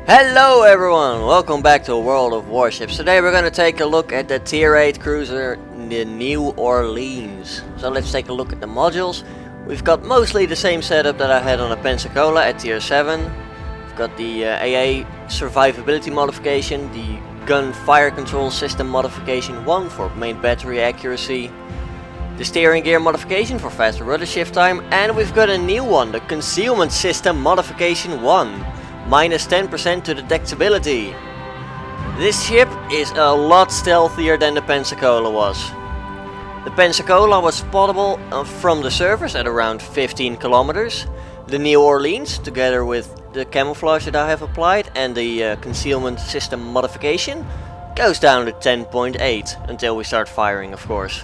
Hello everyone, welcome back to World of Warships. Today we're going to take a look at the tier 8 cruiser, the New Orleans. So let's take a look at the modules. We've got mostly the same setup that I had on a Pensacola at tier 7. We've got the AA survivability modification, the gun fire control system modification 1 for main battery accuracy, the steering gear modification for faster rudder shift time, and we've got a new one, the concealment system modification 1. Minus 10% to detectability. This ship is a lot stealthier than the Pensacola was. The Pensacola was spottable from the surface at around 15 kilometers. The New Orleans, together with the camouflage that I have applied and the concealment system modification, goes down to 10.8 until we start firing, of course.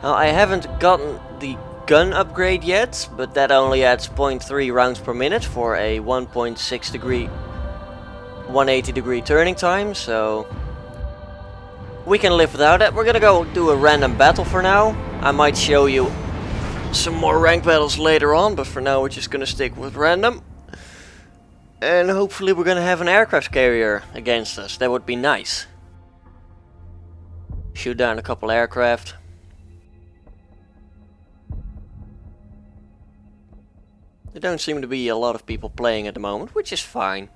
Now, I haven't gotten the gun upgrade yet, but that only adds 0.3 rounds per minute for a 1.6 degree 180 degree turning time, so we can live without it. We're gonna go do a random battle for now. I might show you some more rank battles later on, but for now we're just gonna stick with random, and hopefully we're gonna have an aircraft carrier against us. That would be nice. Shoot down a couple aircraft. There don't seem to be a lot of people playing at the moment, which is fine.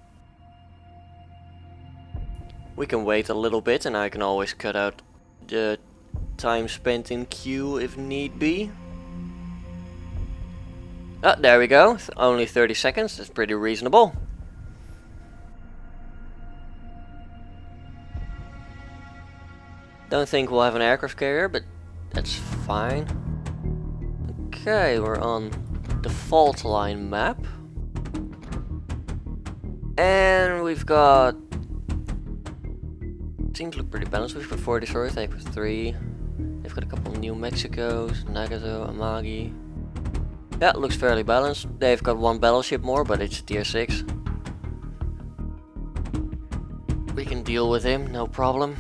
We can wait a little bit and I can always cut out the time spent in queue if need be. Oh, there we go. Only 30 seconds. That's pretty reasonable. Don't think we'll have an aircraft carrier, but that's fine. Okay, we're on the fault line map, and we've got, seems to look pretty balanced. We've got 4 destroyers, they've got 3. They've got a couple of New Mexicos, Nagato, Amagi. Yeah, it looks fairly balanced. They've got 1 battleship more, but it's tier 6. We can deal with him, no problem.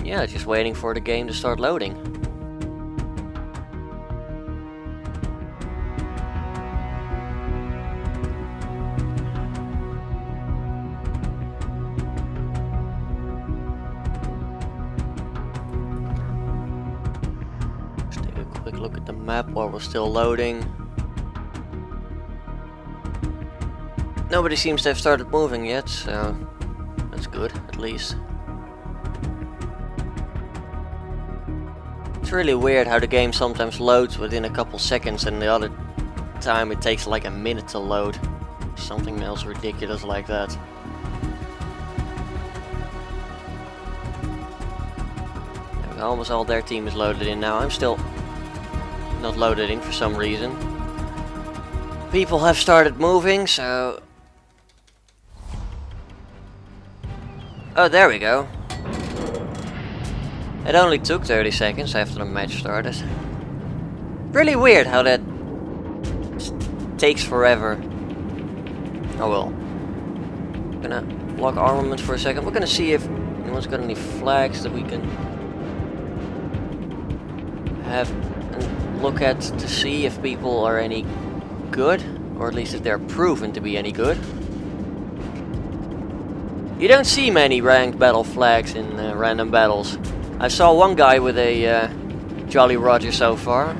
Yeah, just waiting for the game to start loading. Quick look at the map while we're still loading. Nobody seems to have started moving yet, so that's good, at least. It's really weird how the game sometimes loads within a couple seconds and the other time it takes like a minute to load. Something else ridiculous like that. Almost all their team is loaded in now. I'm still not loaded in for some reason. People have started moving, so... Oh, there we go. It only took 30 seconds after the match started. Really weird how that takes forever. Oh well. Gonna block armaments for a second. We're gonna see if anyone's got any flags that we can have a look at to see if people are any good, or at least if they're proven to be any good. You don't see many ranked battle flags in random battles. I saw one guy with a Jolly Roger so far,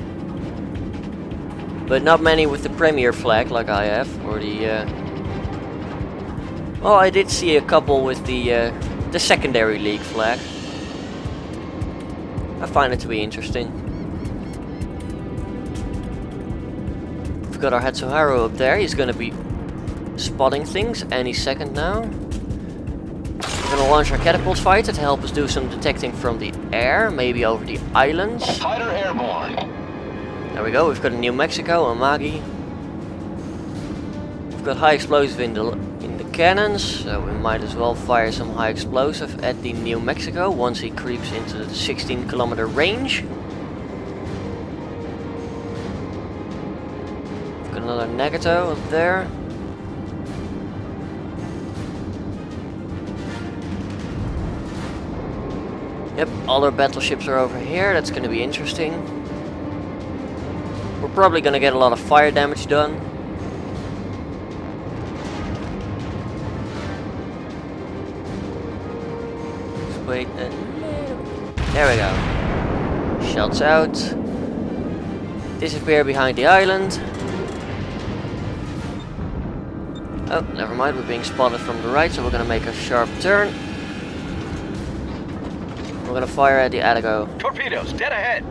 but not many with the Premier flag like I have, or the well, I did see a couple with the secondary league flag. I find it to be interesting. We've got our Hatsuharu up there. He's gonna be spotting things any second now. We're gonna launch our catapult fighter to help us do some detecting from the air, maybe over the islands. Fighter airborne. There we go. We've got a New Mexico, Amagi. We've got high explosive in the cannons, so we might as well fire some high explosive at the New Mexico once he creeps into the 16-kilometer range. We've got another Nagato up there. Yep, all our battleships are over here. That's going to be interesting. We're probably going to get a lot of fire damage done. wait. There we go. Shots out. Disappear behind the island. Oh, never mind. We're being spotted from the right, so we're gonna make a sharp turn. We're gonna fire at the Atago. Torpedoes, dead ahead.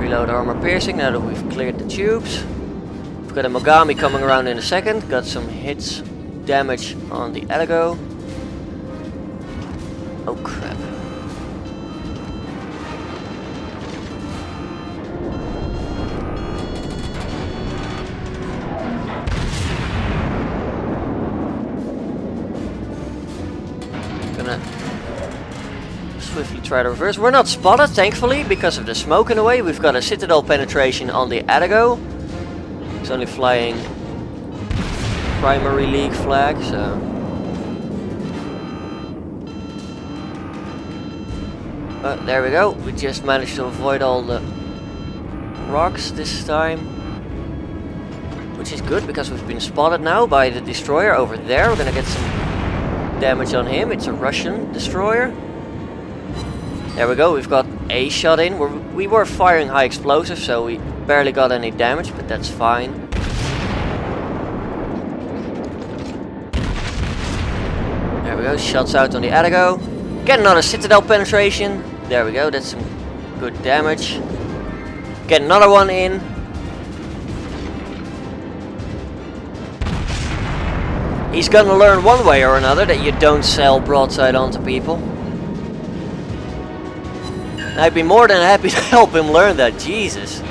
Reload armor piercing now that we've cleared the tubes. We've got a Mogami coming around in a second. Got some hits, damage on the Atago. Oh crap. Gonna swiftly try to reverse. We're not spotted, thankfully, because of the smoke in the way. We've got a Citadel penetration on the Atago. It's only flying primary league flag, so. But there we go. We just managed to avoid all the rocks this time. Which is good because we've been spotted now by the destroyer over there. We're gonna get some damage on him. It's a Russian destroyer. There we go. We've got a shot in. We were firing high explosives, so we barely got any damage, but that's fine. There we go. Shots out on the Atago. Get another Citadel penetration. There we go. That's some good damage. Get another one in. He's gonna learn one way or another that you don't sell broadside onto people. I'd be more than happy to help him learn that, Jesus.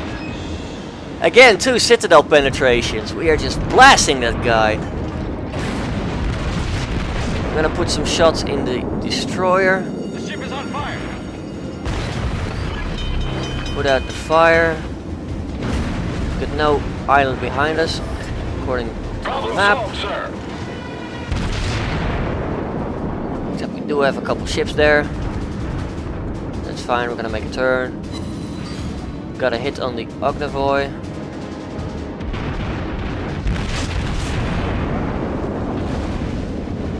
Again, 2 Citadel penetrations. We are just blasting that guy. I'm gonna put some shots in the destroyer. The ship is on fire. Put out the fire. We've got no island behind us, according to the map. Solved, sir. Except we do have a couple ships there. That's fine, we're gonna make a turn. Got a hit on the Ognavoy.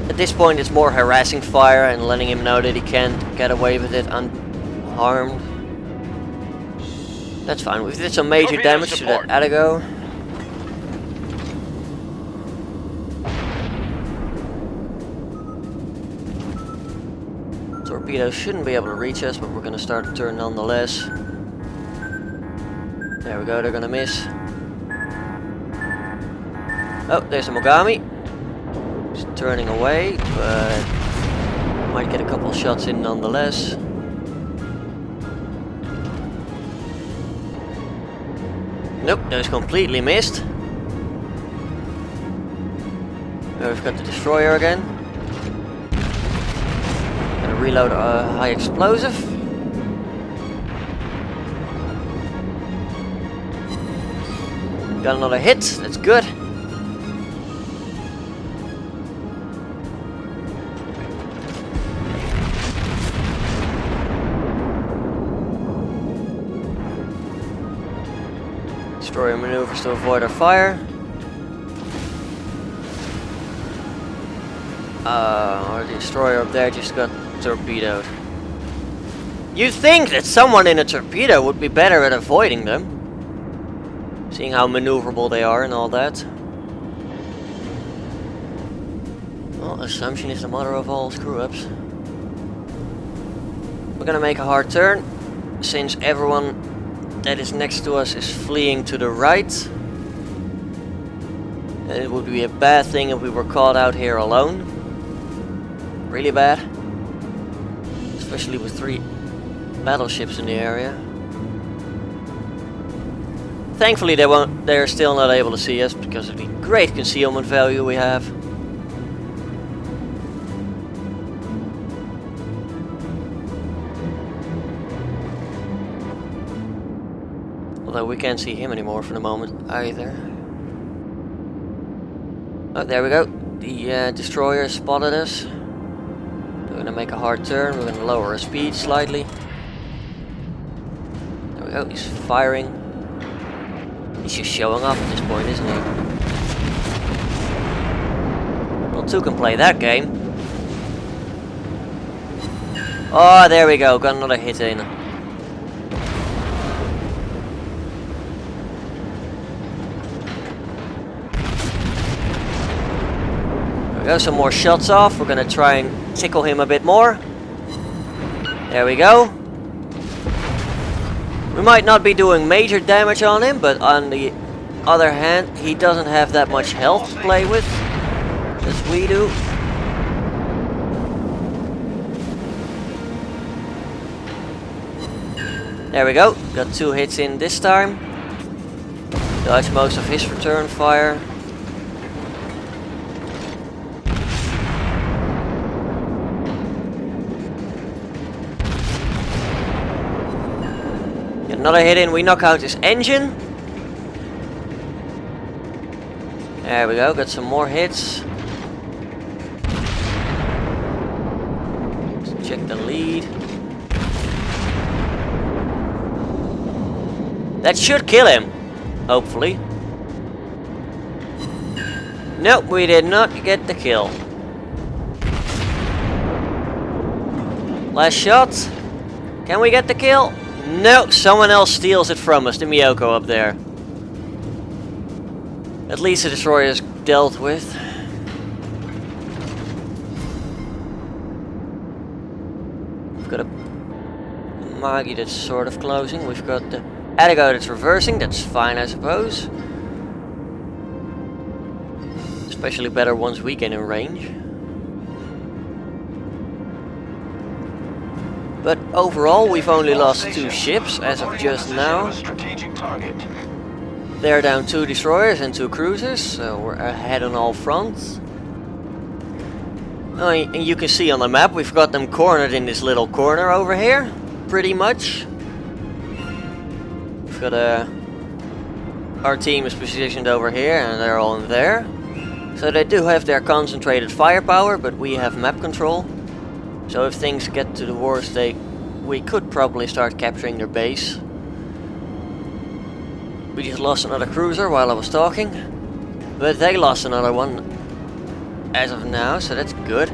At this point it's more harassing fire and letting him know that he can't get away with it unharmed. That's fine, we did some major damage to that Atago. Torpedoes shouldn't be able to reach us, but we're gonna start a turn nonetheless. There we go, they're gonna miss. Oh, there's a Mogami. He's turning away, but might get a couple shots in nonetheless. Nope, those completely missed. Now we've got the destroyer again. Gonna reload a high explosive. Got another hit, that's good. Destroyer maneuvers to avoid our fire. Our destroyer up there just got torpedoed. You'd think that someone in a torpedo would be better at avoiding them, seeing how maneuverable they are and all that. Well, assumption is the mother of all screw-ups. We're gonna make a hard turn, since everyone that is next to us is fleeing to the right. And it would be a bad thing if we were caught out here alone. Really bad. Especially with 3 battleships in the area. Thankfully they're still not able to see us because of the great concealment value we have. Although we can't see him anymore for the moment either. Oh, there we go. The destroyer spotted us. We're gonna make a hard turn. We're gonna lower our speed slightly. There we go. He's firing. He's just showing off at this point, isn't he? Two can play that game. Oh, there we go. Got another hit in. There we go. Some more shots off. We're gonna try and tickle him a bit more. There we go. We might not be doing major damage on him, but on the other hand, he doesn't have that much health to play with as we do. There we go. Got 2 hits in this time. Dodge most of his return fire. Get another hit in. We knock out his engine. There we go. Got some more hits. Let's check the lead. That should kill him, hopefully. Nope, we did not get the kill. Last shot. Can we get the kill? No, someone else steals it from us, the Miyoko up there. At least the destroyer is dealt with. We've got a Magi that's sort of closing. We've got the Adigo that's reversing. That's fine, I suppose. Especially better once we get in range. But overall, we've only lost 2 ships as of just now. They're down 2 destroyers and 2 cruisers, so we're ahead on all fronts. Oh, and you can see on the map, we've got them cornered in this little corner over here, pretty much. We've got our team is positioned over here, and they're all in there. So they do have their concentrated firepower, but we have map control. So if things get to the worst, we could probably start capturing their base. We just lost another cruiser while I was talking, but they lost another one as of now, so that's good.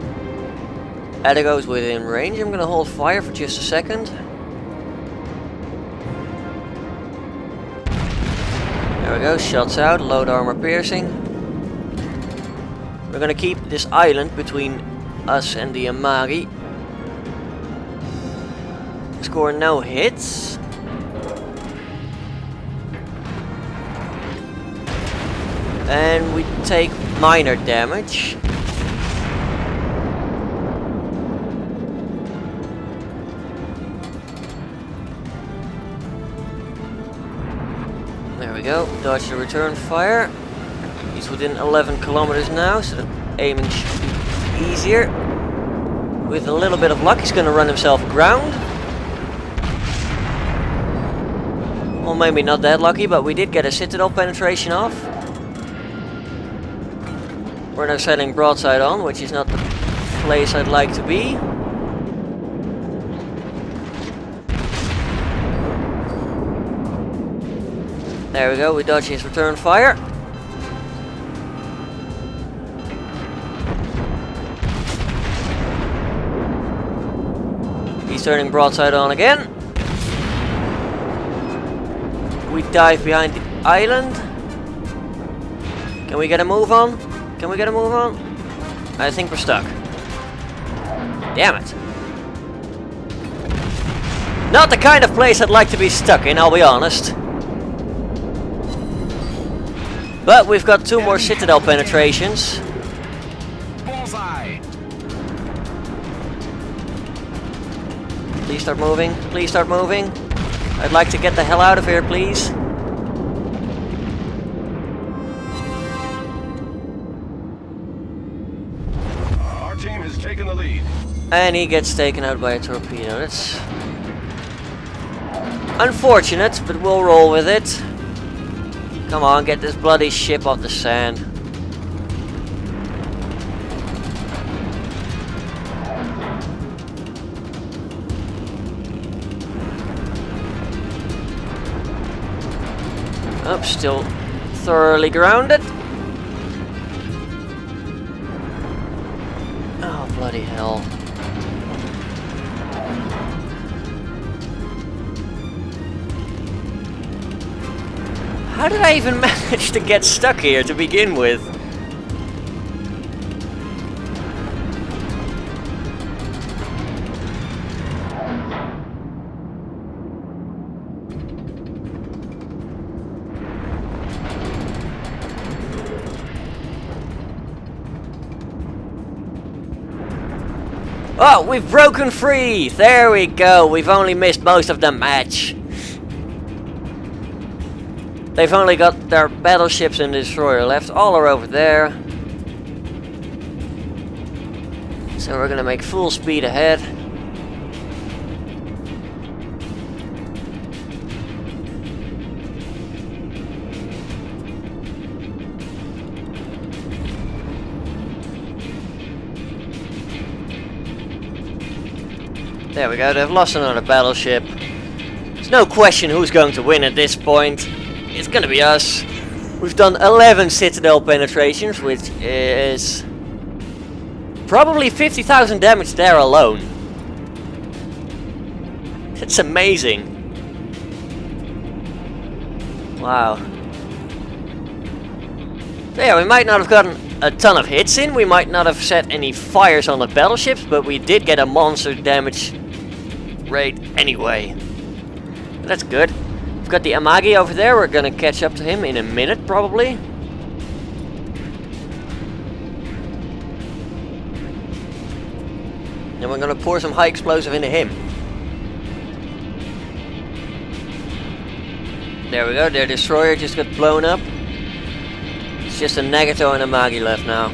Adigo's within range. I'm gonna hold fire for just a second. There we go, shots out, load armor piercing. We're gonna keep this island between us and the Amagi. Score no hits. And we take minor damage. There we go, dodge the return fire. He's within 11 kilometers now, so the aiming should be easier. With a little bit of luck, he's gonna run himself aground. Well, maybe not that lucky, but we did get a Citadel penetration off. We're now sailing broadside on, which is not the place I'd like to be. There we go, we dodge his return fire. He's turning broadside on again. We dive behind the island. Can we get a move on? Can we get a move on? I think we're stuck. Damn it. Not the kind of place I'd like to be stuck in, I'll be honest. But we've got 2 more Citadel penetrations. Bullseye. Please start moving. Please start moving. I'd like to get the hell out of here, please. Our team has taken the lead. And he gets taken out by a torpedo. That's unfortunate, but we'll roll with it. Come on, get this bloody ship off the sand. Oh, still thoroughly grounded. Bloody hell. How did I even manage to get stuck here to begin with? Oh, we've broken free! There we go, we've only missed most of the match. They've only got their battleships and destroyer left, all are over there. So we're gonna make full speed ahead. There we go, they've lost another battleship. There's no question who's going to win at this point. It's gonna be us. We've done 11 citadel penetrations, which is probably 50,000 damage there alone. It's amazing. Wow. So yeah, we might not have gotten a ton of hits in, we might not have set any fires on the battleships, but we did get a monster damage rate anyway. That's good. We've got the Amagi over there, we're gonna catch up to him in a minute probably. And we're gonna pour some high explosive into him. There we go, their destroyer just got blown up. It's just a Nagato and a Amagi left now.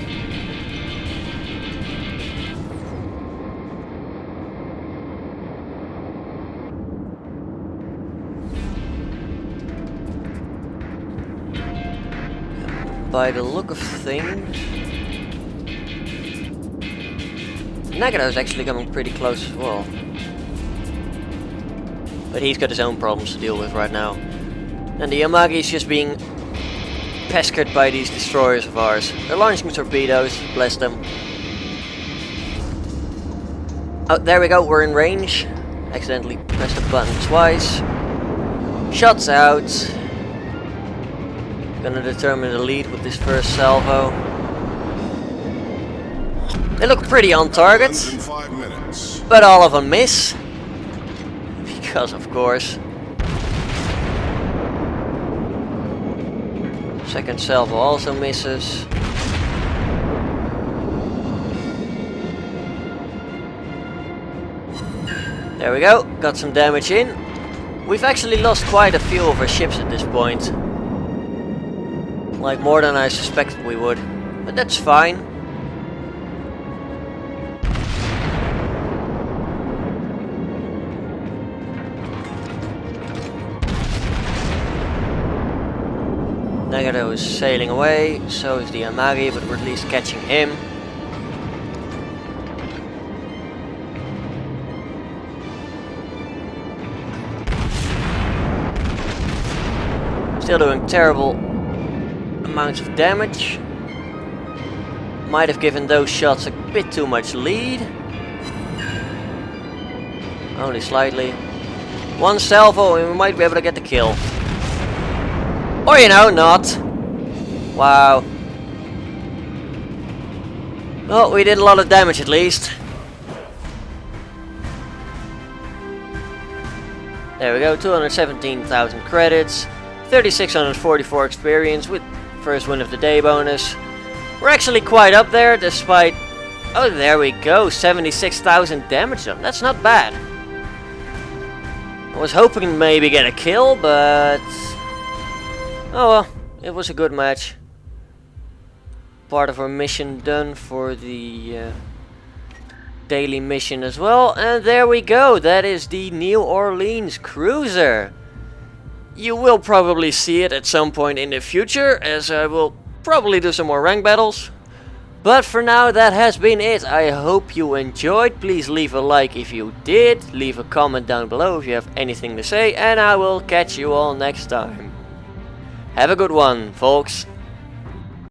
By the look of things, Nagato is actually coming pretty close as well. But he's got his own problems to deal with right now. And the Amagi is just being pestered by these destroyers of ours. They're launching torpedoes, bless them. Oh, there we go, we're in range. Accidentally pressed the button twice. Shots out. Gonna determine the lead with this first salvo. They look pretty on target, but all of them miss. Because of course. Second salvo also misses. There we go, got some damage in. We've actually lost quite a few of our ships at this point. Like more than I suspected we would. But that's fine. Nagato is sailing away, so is the Amagi, but we're at least catching him. Still doing terrible amounts of damage. Might have given those shots a bit too much lead. Only slightly. One salvo and we might be able to get the kill. Or you know, not. Wow. Well, we did a lot of damage at least. There we go, 217,000 credits. 3,644 experience with first win of the day bonus. We're actually quite up there despite... Oh, there we go. 76,000 damage done. That's not bad. I was hoping to maybe get a kill, but... Oh well, it was a good match. Part of our mission done for the daily mission as well. And there we go. That is the New Orleans cruiser. You will probably see it at some point in the future, as I will probably do some more rank battles. But for now, that has been it. I hope you enjoyed. Please leave a like if you did. Leave a comment down below if you have anything to say. And I will catch you all next time. Have a good one, folks.